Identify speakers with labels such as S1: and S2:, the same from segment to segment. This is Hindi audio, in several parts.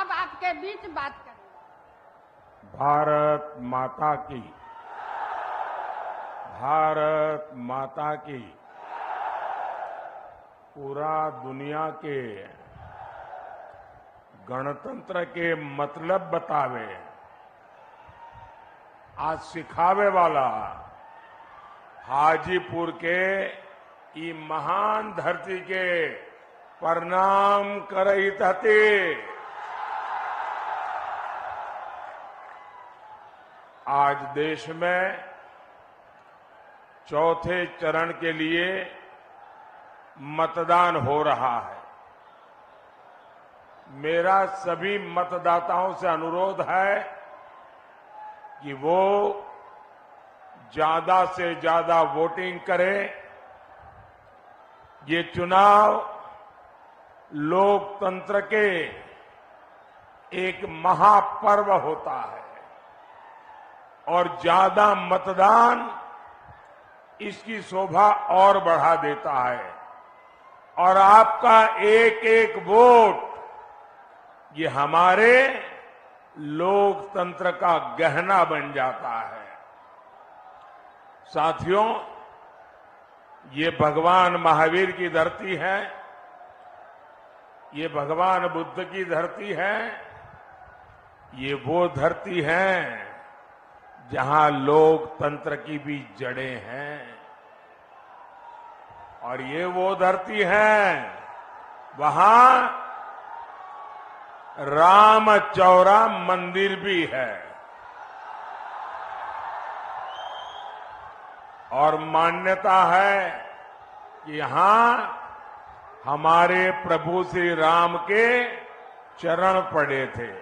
S1: अब आपके बीच बात करें।
S2: भारत माता की, भारत माता की। पूरा दुनिया के गणतंत्र के मतलब बतावे, आज सिखावे वाला हाजीपुर के ई महान धरती के प्रणाम करहित हते। आज देश में चौथे चरण के लिए मतदान हो रहा है। मेरा सभी मतदाताओं से अनुरोध है कि वो ज्यादा से ज्यादा वोटिंग करें। ये चुनाव लोकतंत्र के एक महापर्व होता है और ज्यादा मतदान इसकी शोभा और बढ़ा देता है और आपका एक एक वोट ये हमारे लोकतंत्र का गहना बन जाता है। साथियों, ये भगवान महावीर की धरती है, ये भगवान बुद्ध की धरती है, ये वो धरती है जहां लोकतंत्र की भी जड़ें हैं और ये वो धरती है वहां रामचौरा मंदिर भी है और मान्यता है कि यहां हमारे प्रभु श्री राम के चरण पड़े थे।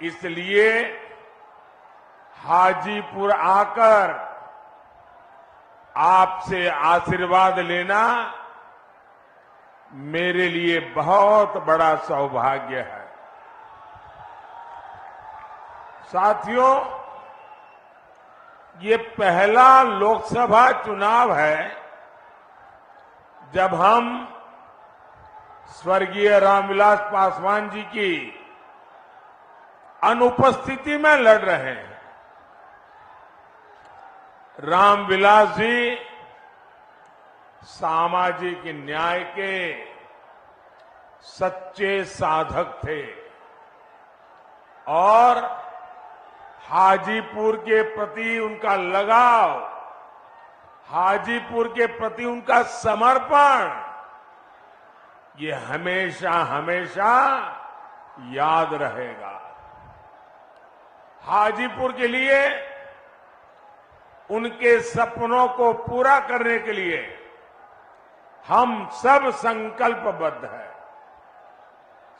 S2: इसलिए हाजीपुर आकर आपसे आशीर्वाद लेना मेरे लिए बहुत बड़ा सौभाग्य है। साथियों, ये पहला लोकसभा चुनाव है जब हम स्वर्गीय रामविलास पासवान जी की अनुपस्थिति में लड़ रहे हैं। रामविलास जी सामाजिक न्याय के सच्चे साधक थे और हाजीपुर के प्रति उनका लगाव, हाजीपुर के प्रति उनका समर्पण ये हमेशा हमेशा याद रहेगा। हाजीपुर के लिए, उनके सपनों को पूरा करने के लिए हम सब संकल्पबद्ध हैं।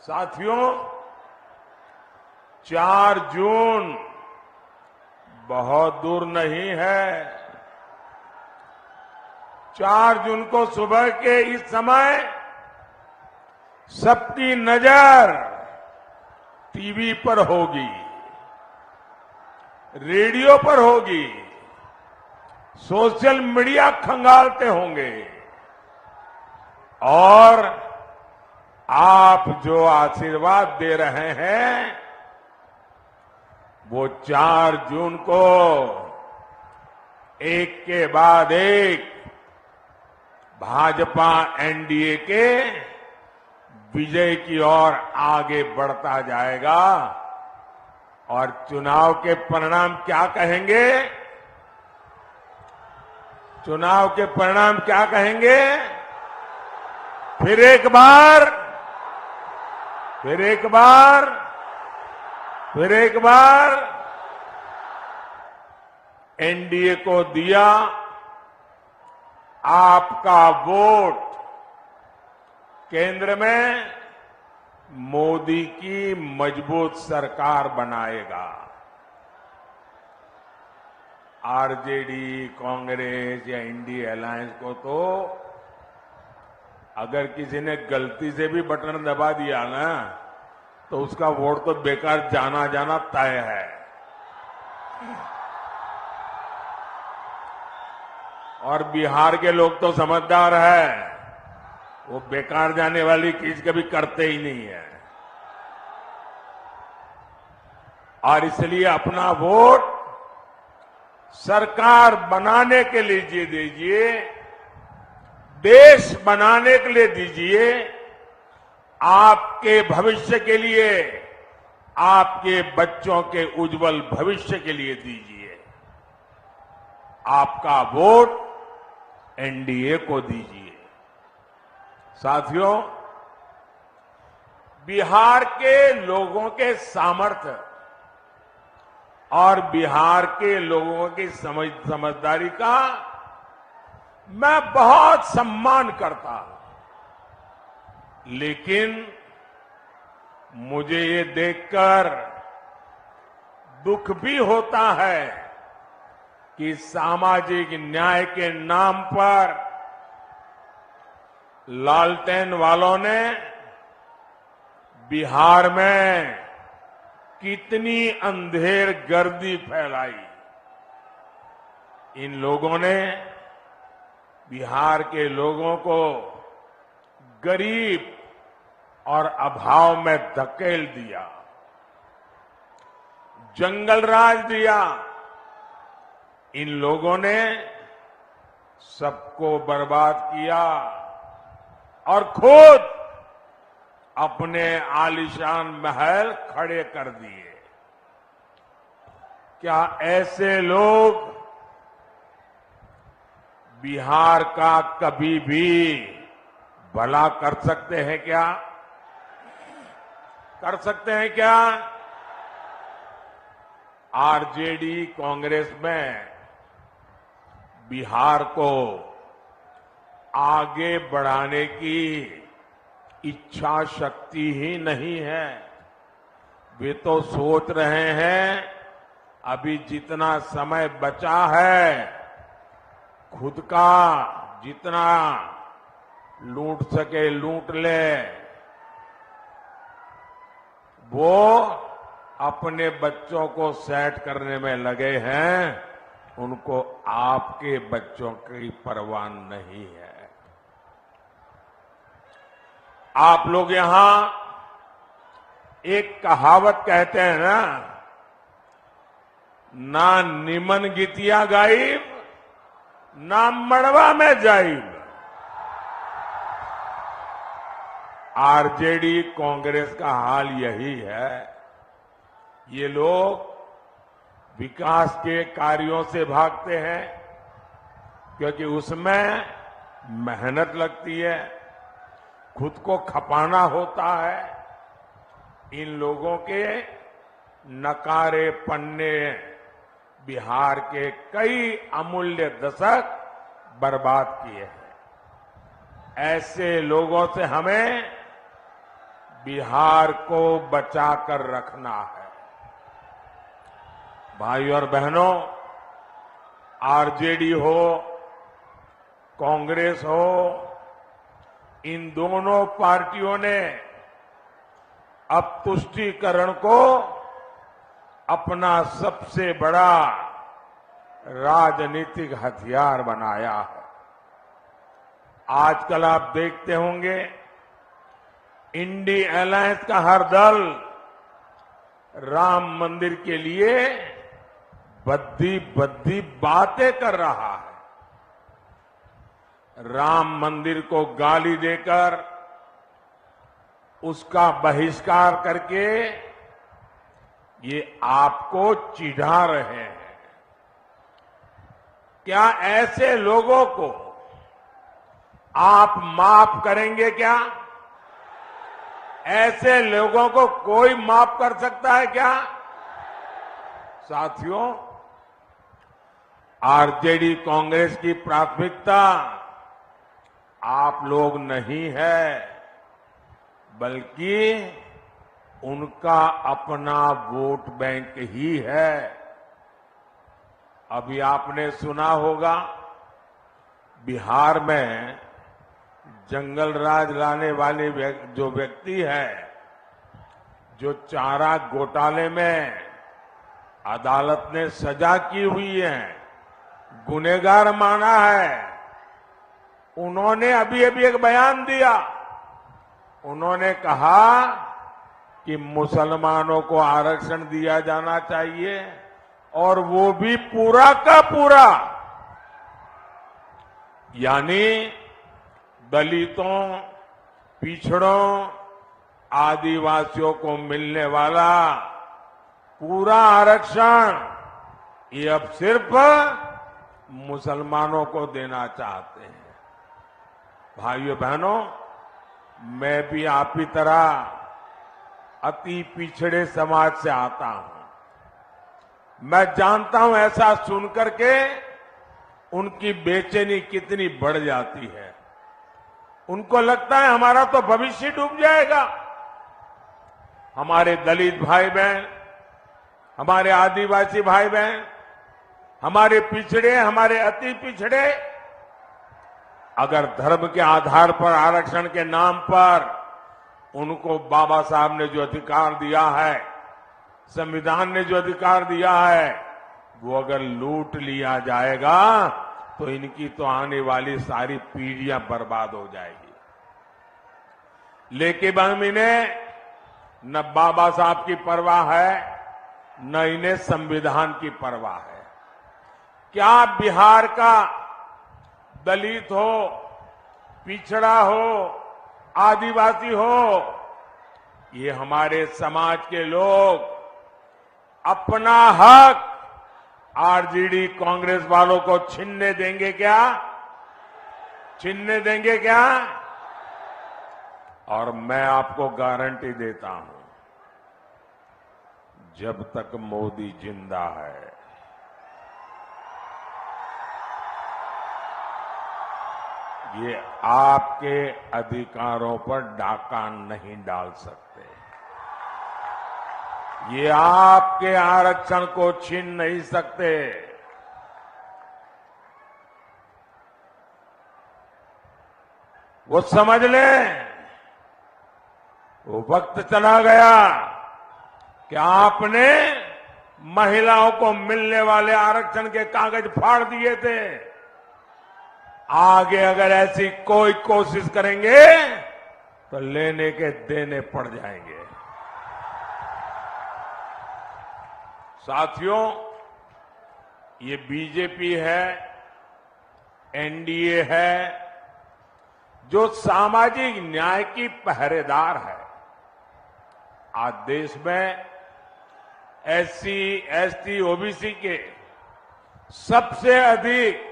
S2: साथियों, 4 जून बहुत दूर नहीं है। 4 जून को सुबह के इस समय सबकी नजर टीवी पर होगी, रेडियो पर होगी, सोशल मीडिया खंगालते होंगे और आप जो आशीर्वाद दे रहे हैं वो 4 जून को एक के बाद एक भाजपा एनडीए के विजय की ओर आगे बढ़ता जाएगा। और चुनाव के परिणाम क्या कहेंगे? चुनाव के परिणाम क्या कहेंगे? फिर एक बार, फिर एक बार, फिर एक बार एनडीए को दिया आपका वोट केंद्र में मोदी की मजबूत सरकार बनाएगा। आरजेडी, कांग्रेस या इंडिया अलायंस को तो अगर किसी ने गलती से भी बटन दबा दिया ना तो उसका वोट तो बेकार जाना जाना तय है। और बिहार के लोग तो समझदार है, वो बेकार जाने वाली चीज कभी करते ही नहीं है। और इसलिए अपना वोट सरकार बनाने के लिए दीजिए, देश बनाने के लिए दीजिए, आपके भविष्य के लिए, आपके बच्चों के उज्जवल भविष्य के लिए दीजिए। आपका वोट एनडीए को दीजिए। साथियों, बिहार के लोगों के सामर्थ्य और बिहार के लोगों की समझदारी का मैं बहुत सम्मान करता हूं, लेकिन मुझे ये देखकर दुख भी होता है कि सामाजिक न्याय के नाम पर लालटेन वालों ने बिहार में कितनी अंधेर गर्दी फैलाई। इन लोगों ने बिहार के लोगों को गरीब और अभाव में धकेल दिया, जंगल राज दिया। इन लोगों ने सबको बर्बाद किया और खुद अपने आलीशान महल खड़े कर दिए। क्या ऐसे लोग बिहार का कभी भी भला कर सकते हैं क्या? कर सकते हैं क्या? आरजेडी कांग्रेस में बिहार को आगे बढ़ाने की इच्छा शक्ति ही नहीं है। वे तो सोच रहे हैं अभी जितना समय बचा है, खुद का जितना लूट सके लूट ले। वो अपने बच्चों को सेट करने में लगे हैं, उनको आपके बच्चों की परवाह नहीं है। आप लोग यहां एक कहावत कहते हैं ना निमन गीतिया गाइब, ना मड़वा में जाइब। आरजेडी कांग्रेस का हाल यही है। ये लोग विकास के कार्यों से भागते हैं क्योंकि उसमें मेहनत लगती है, खुद को खपाना होता है। इन लोगों के नकारे पन्ने बिहार के कई अमूल्य दशक बर्बाद किए हैं। ऐसे लोगों से हमें बिहार को बचाकर रखना है। भाई और बहनों, आरजेडी हो, कांग्रेस हो, इन दोनों पार्टियों ने अब तुष्टीकरण को अपना सबसे बड़ा राजनीतिक हथियार बनाया है। आजकल आप देखते होंगे इंडी अलायंस का हर दल राम मंदिर के लिए बद्दी बातें कर रहा है। राम मंदिर को गाली देकर, उसका बहिष्कार करके ये आपको चिढ़ा रहे हैं। क्या ऐसे लोगों को आप माफ करेंगे क्या? ऐसे लोगों को कोई माफ कर सकता है क्या? साथियों, आरजेडी कांग्रेस की प्राथमिकता आप लोग नहीं है, बल्कि उनका अपना वोट बैंक ही है। अभी आपने सुना होगा बिहार में जंगल राज लाने वाले जो व्यक्ति है, जो चारा घोटाले में अदालत ने सजा की हुई है, गुनहगार माना है, उन्होंने अभी अभी एक बयान दिया। उन्होंने कहा कि मुसलमानों को आरक्षण दिया जाना चाहिए और वो भी पूरा का पूरा, यानी दलितों, पिछड़ों, आदिवासियों को मिलने वाला पूरा आरक्षण ये अब सिर्फ मुसलमानों को देना चाहते हैं। भाइयों बहनों, मैं भी आप ही तरह अति पिछड़े समाज से आता हूं। मैं जानता हूं ऐसा सुनकर के उनकी बेचैनी कितनी बढ़ जाती है। उनको लगता है हमारा तो भविष्य डूब जाएगा। हमारे दलित भाई बहन, हमारे आदिवासी भाई बहन, हमारे पिछड़े, हमारे अति पिछड़े अगर धर्म के आधार पर आरक्षण के नाम पर उनको बाबा साहब ने जो अधिकार दिया है, संविधान ने जो अधिकार दिया है, वो अगर लूट लिया जाएगा तो इनकी तो आने वाली सारी पीढ़ियां बर्बाद हो जाएगी। लेकिन इन्हें न बाबा साहब की परवाह है, न इन्हें संविधान की परवाह है। क्या बिहार का दलित हो, पिछड़ा हो, आदिवासी हो, ये हमारे समाज के लोग अपना हक आरजेडी कांग्रेस वालों को छीनने देंगे क्या? छीनने देंगे क्या? और मैं आपको गारंटी देता हूं, जब तक मोदी जिंदा है, ये आपके अधिकारों पर डाका नहीं डाल सकते। ये आपके आरक्षण को छीन नहीं सकते। वो समझ लें, वो वक्त चला गया कि आपने महिलाओं को मिलने वाले आरक्षण के कागज फाड़ दिए थे। आगे अगर ऐसी कोई कोशिश करेंगे तो लेने के देने पड़ जाएंगे। साथियों, ये बीजेपी है, एनडीए है, जो सामाजिक न्याय की पहरेदार है। आज देश में एससी, एसटी, ओबीसी के सबसे अधिक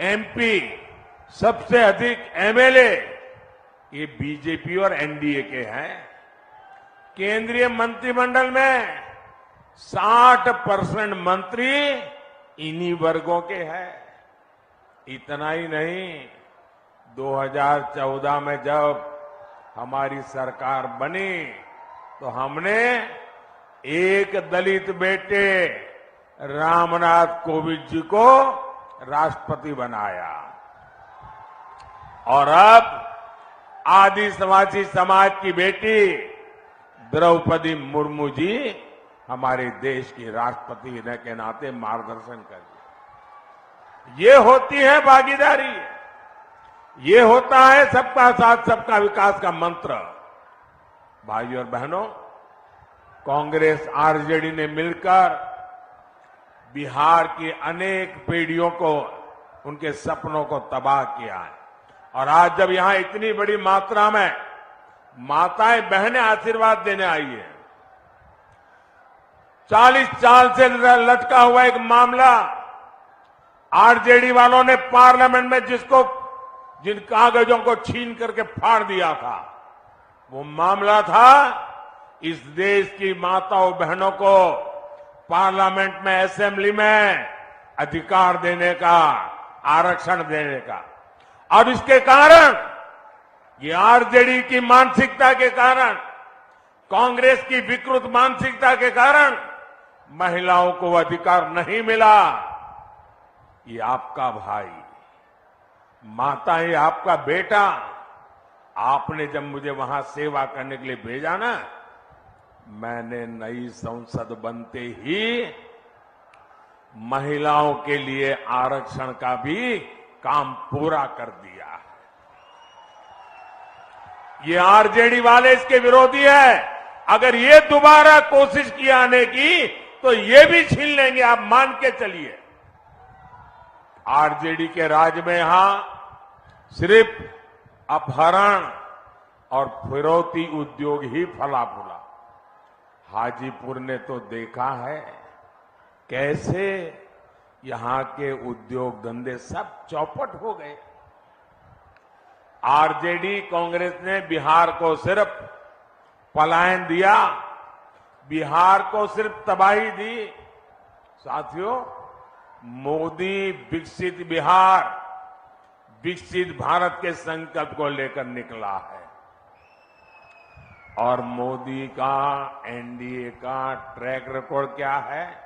S2: एमपी, सबसे अधिक एमएलए ये बीजेपी और एनडीए के हैं। केंद्रीय मंत्रिमंडल में 60% मंत्री इन्हीं वर्गों के हैं। इतना ही नहीं, 2014 में जब हमारी सरकार बनी तो हमने एक दलित बेटे रामनाथ कोविंद जी को राष्ट्रपति बनाया और अब आदिवासी समाज की बेटी द्रौपदी मुर्मू जी हमारे देश की राष्ट्रपति के नाते मार्गदर्शन कर दिया। ये होती है भागीदारी, ये होता है सबका साथ सबका विकास का मंत्र। भाइयों और बहनों, कांग्रेस आरजेडी ने मिलकर बिहार की अनेक पीढ़ियों को, उनके सपनों को तबाह किया है। और आज जब यहां इतनी बड़ी मात्रा में माताएं बहनें आशीर्वाद देने आई है, 40 साल से लटका हुआ एक मामला आरजेडी वालों ने पार्लियामेंट में जिन कागजों को छीन करके फाड़ दिया था, वो मामला था इस देश की माताओं बहनों को पार्लियामेंट में, असेंबली में अधिकार देने का, आरक्षण देने का। और इसके कारण, ये आरजेडी की मानसिकता के कारण, कांग्रेस की विकृत मानसिकता के कारण महिलाओं को अधिकार नहीं मिला। ये आपका भाई, माता, ये आपका बेटा, आपने जब मुझे वहां सेवा करने के लिए भेजा ना, मैंने नई संसद बनते ही महिलाओं के लिए आरक्षण का भी काम पूरा कर दिया है। ये आरजेडी वाले इसके विरोधी है। अगर ये दोबारा कोशिश की आने की तो ये भी छीन लेंगे, आप मान के चलिए। आरजेडी के राज में यहां सिर्फ अपहरण और फिरौती उद्योग ही फला फूला। हाजीपुर ने तो देखा है कैसे यहां के उद्योग धंधे सब चौपट हो गए। आरजेडी कांग्रेस ने बिहार को सिर्फ पलायन दिया, बिहार को सिर्फ तबाही दी। साथियों, मोदी विकसित बिहार, विकसित भारत के संकल्प को लेकर निकला है और मोदी का, एनडीए का ट्रैक रिकॉर्ड क्या है?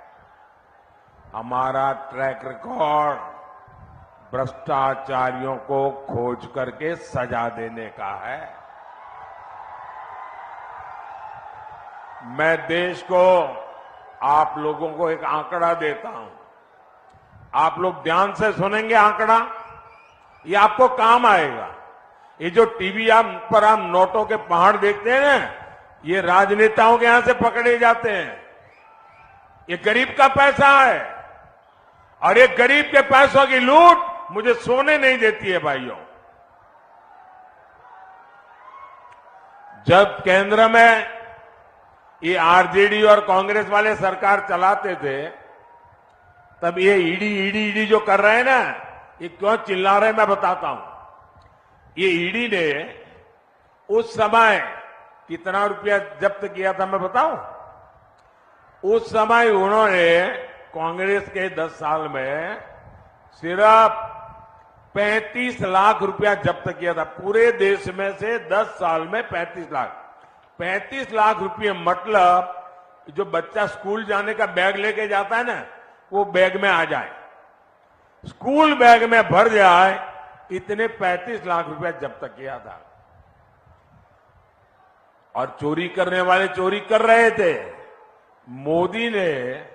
S2: हमारा ट्रैक रिकॉर्ड भ्रष्टाचारियों को खोज करके सजा देने का है। मैं देश को, आप लोगों को एक आंकड़ा देता हूं, आप लोग ध्यान से सुनेंगे आंकड़ा, ये आपको काम आएगा। ये जो टीवी पर आप नोटों के पहाड़ देखते हैं ना, ये राजनेताओं के यहां से पकड़े जाते हैं। ये गरीब का पैसा है और ये गरीब के पैसों की लूट मुझे सोने नहीं देती है भाइयों। जब केंद्र में ये आरजेडी और कांग्रेस वाले सरकार चलाते थे, तब ये ईडी जो कर रहे हैं ना, ये क्यों चिल्ला रहे हैं मैं बताता हूं। ये ईडी ने उस समय कितना रुपया जब्त किया था मैं बताऊं? उस समय उन्होंने कांग्रेस के 10 साल में सिर्फ 35 लाख रुपया जब्त किया था। पूरे देश में से 10 साल में 35 लाख रुपये, मतलब जो बच्चा स्कूल जाने का बैग लेके जाता है ना, वो बैग में आ जाए, स्कूल बैग में भर जाए, इतने 35 लाख रुपया जब्त किया था। और चोरी करने वाले चोरी कर रहे थे। मोदी ने,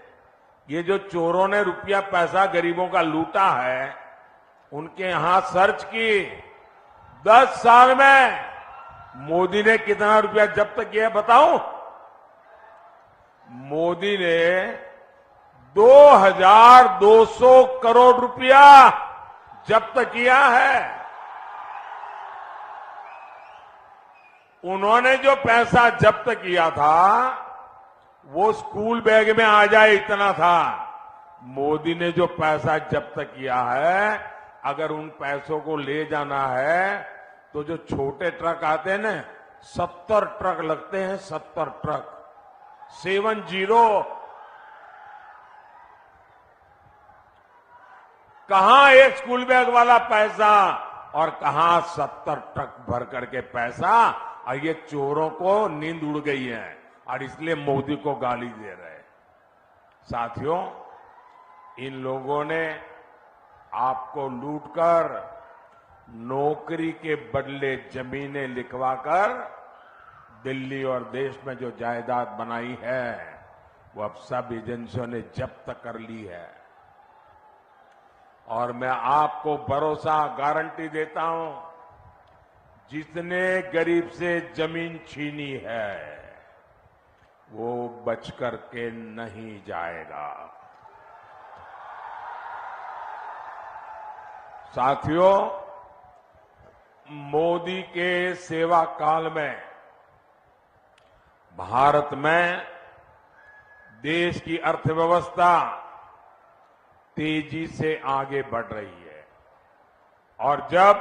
S2: ये जो चोरों ने रुपया पैसा गरीबों का लूटा है, उनके यहां सर्च की। 10 साल में मोदी ने कितना रुपया जब्त किया बताऊं? मोदी ने 2200 करोड़ रुपया जब्त किया है। उन्होंने जो पैसा जब्त किया था वो स्कूल बैग में आ जाए इतना था। मोदी ने जो पैसा जब्त किया है, अगर उन पैसों को ले जाना है तो जो छोटे ट्रक आते हैं ना, 70 ट्रक लगते हैं, 70 ट्रक, 70। कहां एक स्कूल बैग वाला पैसा और कहां 70 ट्रक भर करके पैसा। और ये चोरों को नींद उड़ गई है और इसलिए मोदी को गाली दे रहे हैं। साथियों, इन लोगों ने आपको लूटकर, नौकरी के बदले जमीनें लिखवाकर दिल्ली और देश में जो जायदाद बनाई है, वो अब सब एजेंसियों ने जब्त कर ली है। और मैं आपको भरोसा, गारंटी देता हूं, जिसने गरीब से जमीन छीनी है वो बचकर के नहीं जाएगा। साथियों, मोदी के सेवा काल में भारत में देश की अर्थव्यवस्था तेजी से आगे बढ़ रही है। और जब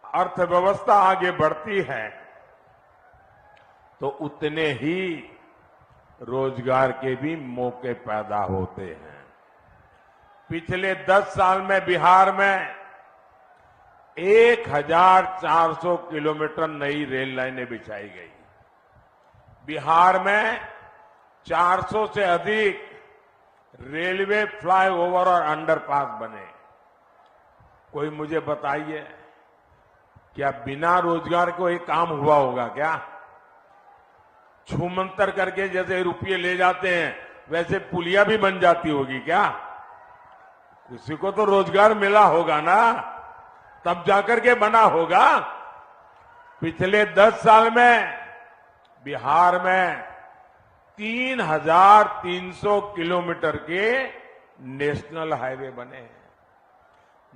S2: अर्थव्यवस्था आगे बढ़ती है तो उतने ही रोजगार के भी मौके पैदा होते हैं। पिछले 10 साल में बिहार में 1400 किलोमीटर नई रेल लाइनें बिछाई गई। बिहार में 400 से अधिक रेलवे फ्लाईओवर और अंडरपास बने। कोई मुझे बताइए, क्या बिना रोजगार को एक काम हुआ होगा क्या? छूमंतर करके जैसे रुपये ले जाते हैं वैसे पुलिया भी बन जाती होगी क्या? किसी को तो रोजगार मिला होगा ना, तब जाकर के बना होगा। पिछले 10 साल में बिहार में 3,300 किलोमीटर के नेशनल हाईवे बने हैं।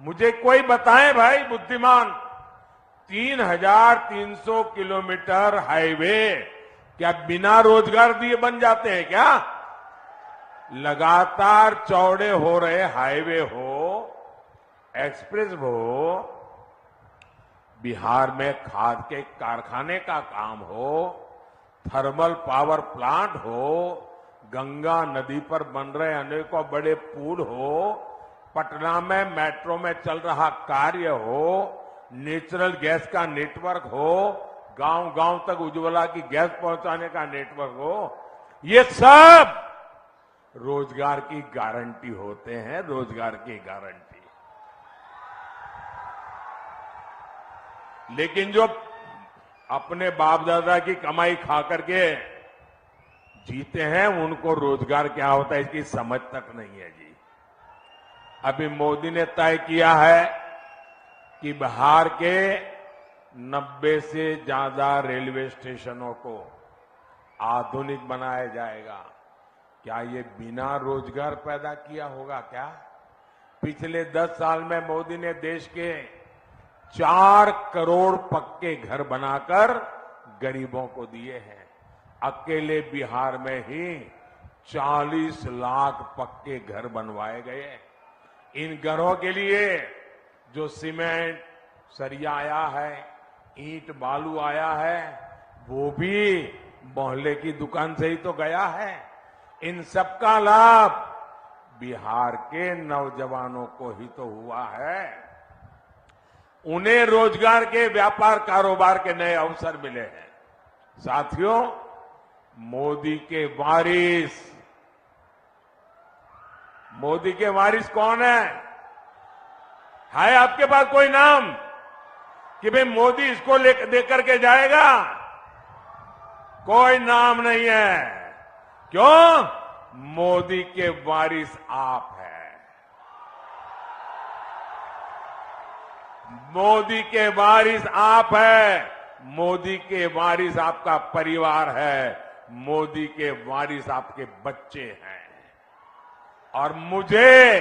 S2: मुझे कोई बताए भाई बुद्धिमान, 3,300 किलोमीटर हाईवे क्या बिना रोजगार दिए बन जाते हैं क्या? लगातार चौड़े हो रहे हाईवे हो, एक्सप्रेस हो, बिहार में खाद के कारखाने का काम हो, थर्मल पावर प्लांट हो, गंगा नदी पर बन रहे अनेकों बड़े पुल हो, पटना में मेट्रो में चल रहा कार्य हो, नेचुरल गैस का नेटवर्क हो, गांव गांव तक उज्ज्वला की गैस पहुंचाने का नेटवर्क हो, ये सब रोजगार की गारंटी होते हैं, रोजगार की गारंटी। लेकिन जो अपने बाप दादा की कमाई खा करके जीते हैं, उनको रोजगार क्या होता है इसकी समझ तक नहीं है जी। अभी मोदी ने तय किया है कि बिहार के 90 से ज्यादा रेलवे स्टेशनों को आधुनिक बनाया जाएगा। क्या ये बिना रोजगार पैदा किया होगा क्या? पिछले 10 साल में मोदी ने देश के 4 करोड़ पक्के घर बनाकर गरीबों को दिए हैं। अकेले बिहार में ही 40 लाख पक्के घर बनवाए गए। इन घरों के लिए जो सीमेंट सरिया आया है, ईंट बालू आया है, वो भी मोहल्ले की दुकान से ही तो गया है। इन सबका लाभ बिहार के नौजवानों को ही तो हुआ है। उन्हें रोजगार के, व्यापार कारोबार के नए अवसर मिले हैं। साथियों, मोदी के वारिस कौन है आपके पास कोई नाम कि भाई मोदी इसको लेकर के जाएगा? कोई नाम नहीं है। क्यों? मोदी के वारिस आप हैं। मोदी के वारिस आप है, मोदी के वारिस आपका परिवार है, मोदी के वारिस आपके बच्चे हैं। और मुझे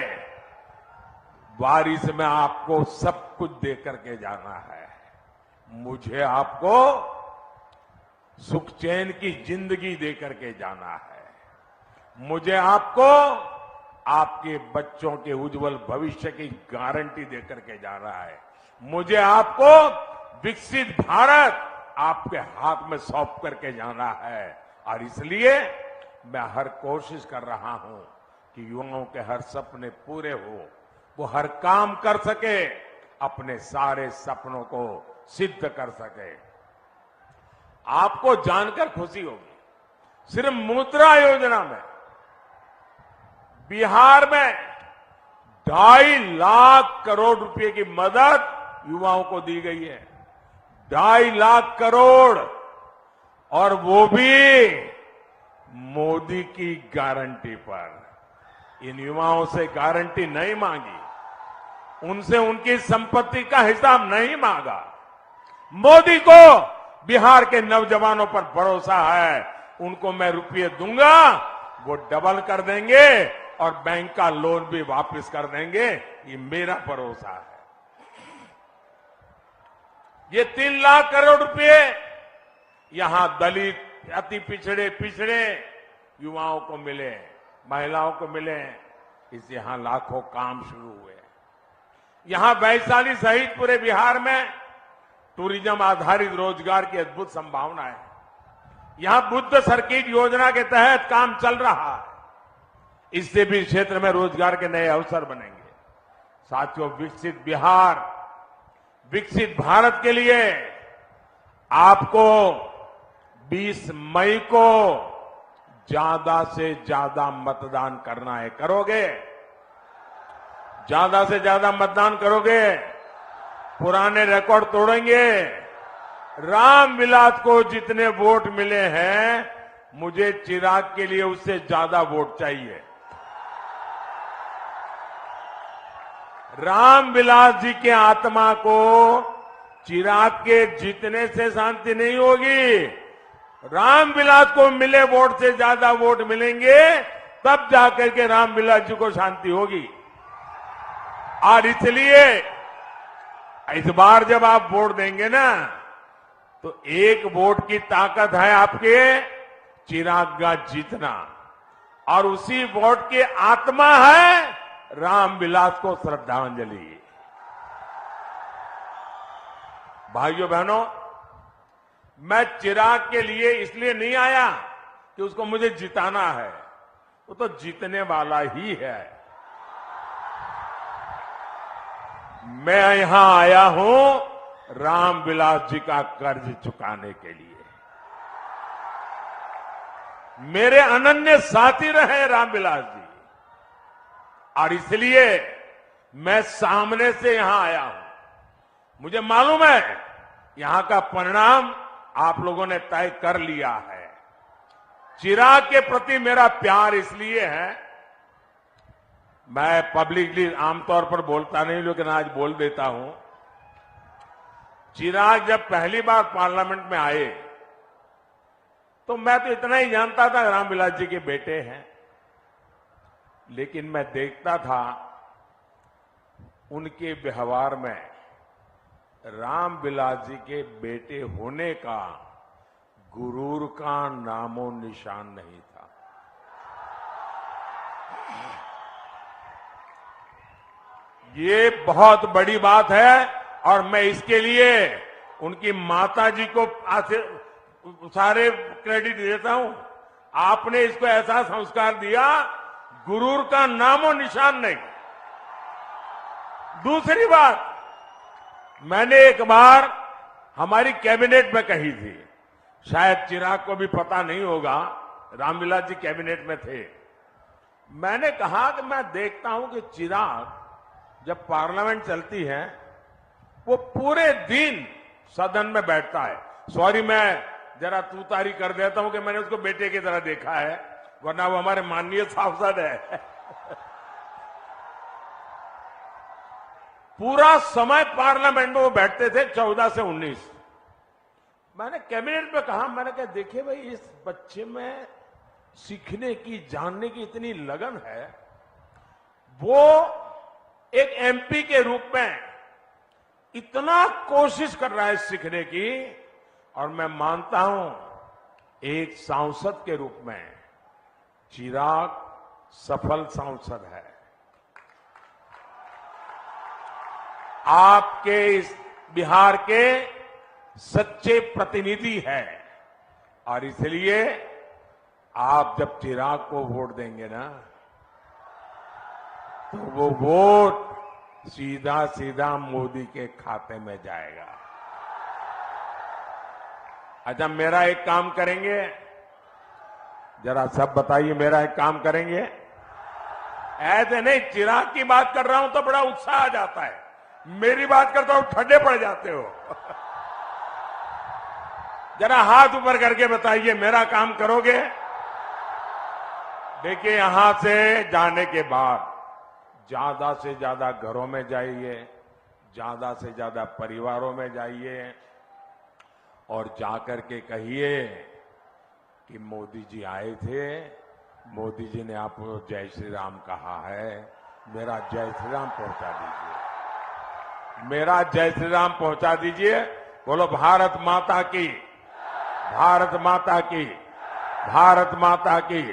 S2: वारिस में आपको सब कुछ दे करके जाना है। मुझे आपको सुख चैन की जिंदगी दे करके जाना है। मुझे आपको आपके बच्चों के उज्जवल भविष्य की गारंटी दे करके जाना है। मुझे आपको विकसित भारत आपके हाथ में सौंप करके जाना है। और इसलिए मैं हर कोशिश कर रहा हूं कि युवाओं के हर सपने पूरे हो, वो हर काम कर सके, अपने सारे सपनों को सिद्ध कर सके। आपको जानकर खुशी होगी, सिर्फ मुद्रा योजना में बिहार में 2.5 लाख करोड़ रुपए की मदद युवाओं को दी गई है। 2.5 लाख करोड़, और वो भी मोदी की गारंटी पर। इन युवाओं से गारंटी नहीं मांगी, उनसे उनकी संपत्ति का हिसाब नहीं मांगा। मोदी को बिहार के नौजवानों पर भरोसा है। उनको मैं रुपये दूंगा, वो डबल कर देंगे और बैंक का लोन भी वापस कर देंगे। ये मेरा भरोसा है। ये 3 लाख करोड़ रुपए यहां दलित, अति पिछड़े युवाओं को मिले, महिलाओं को मिले। इससे यहां लाखों काम शुरू हुए। यहां वैशाली सहित पूरे बिहार में टूरिज्म आधारित रोजगार की अद्भुत संभावना है। यहां बुद्ध सर्किट योजना के तहत काम चल रहा है। इससे भी क्षेत्र में रोजगार के नए अवसर बनेंगे। साथियों, विकसित बिहार, विकसित भारत के लिए आपको 20 मई को ज्यादा से ज्यादा मतदान करना है। करोगे? ज्यादा से ज्यादा मतदान करोगे? पुराने रिकॉर्ड तोड़ेंगे? राम विलास को जितने वोट मिले हैं, मुझे चिराग के लिए उससे ज्यादा वोट चाहिए। रामविलास जी के आत्मा को चिराग के जीतने से शांति नहीं होगी। रामविलास को मिले वोट से ज्यादा वोट मिलेंगे तब जाकर के रामविलास जी को शांति होगी। और इसलिए इस बार जब आप वोट देंगे ना तो एक वोट की ताकत है आपके चिराग का जीतना, और उसी वोट की आत्मा है रामविलास को श्रद्धांजलि। भाइयों बहनों, मैं चिराग के लिए इसलिए नहीं आया कि उसको मुझे जिताना है, वो तो जीतने वाला ही है। मैं यहां आया हूं रामविलास जी का कर्ज चुकाने के लिए। मेरे अनन्य साथी रहे रामविलास जी, और इसलिए मैं सामने से यहां आया हूं। मुझे मालूम है यहां का परिणाम आप लोगों ने तय कर लिया है। चिराग के प्रति मेरा प्यार इसलिए है, मैं पब्लिकली आमतौर पर बोलता नहीं लेकिन आज बोल देता हूं। चिराग जब पहली बार पार्लियामेंट में आए तो मैं तो इतना ही जानता था रामविलास जी के बेटे हैं, लेकिन मैं देखता था उनके व्यवहार में रामविलास जी के बेटे होने का गुरूर का नामो निशान नहीं था। ये बहुत बड़ी बात है, और मैं इसके लिए उनकी माता जी को सारे क्रेडिट देता हूं। आपने इसको ऐसा संस्कार दिया, गुरूर का नामो निशान नहीं। दूसरी बात, मैंने एक बार हमारी कैबिनेट में कही थी, शायद चिराग को भी पता नहीं होगा, रामविलास जी कैबिनेट में थे। मैंने कहा कि मैं देखता हूं कि चिराग जब पार्लियामेंट चलती है वो पूरे दिन सदन में बैठता है। सॉरी, मैं जरा तूतारी कर देता हूं कि मैंने उसको बेटे की तरह देखा है, वरना वो हमारे माननीय सांसद है। पूरा समय पार्लियामेंट में वो बैठते थे 14 से 19। मैंने कैबिनेट में कहा, मैंने कहा देखिए भाई, इस बच्चे में सीखने की, जानने की इतनी लगन है, वो एक एमपी के रूप में इतना कोशिश कर रहा है सीखने की, और मैं मानता हूं एक सांसद के रूप में चिराग सफल सांसद है। आपके इस बिहार के सच्चे प्रतिनिधि है, और इसलिए आप जब चिराग को वोट देंगे ना तो वो वोट सीधा सीधा मोदी के खाते में जाएगा। अच्छा, मेरा एक काम करेंगे, जरा सब बताइए, मेरा एक काम करेंगे। ऐसे नहीं, चिराग की बात कर रहा हूं तो बड़ा उत्साह आ जाता है, मेरी बात करता हूं ठंडे पड़ जाते हो। जरा हाथ ऊपर करके बताइए, मेरा काम करोगे? देखिए, यहां से जाने के बाद ज्यादा से ज्यादा घरों में जाइए, ज्यादा से ज्यादा परिवारों में जाइए, और जाकर के कहिए कि मोदी जी आए थे, मोदी जी ने आपको जय श्री राम कहा है, मेरा जय श्री राम पहुंचा दीजिए, मेरा जय श्री राम पहुंचा दीजिए। बोलो भारत माता की, भारत माता की, भारत माता की।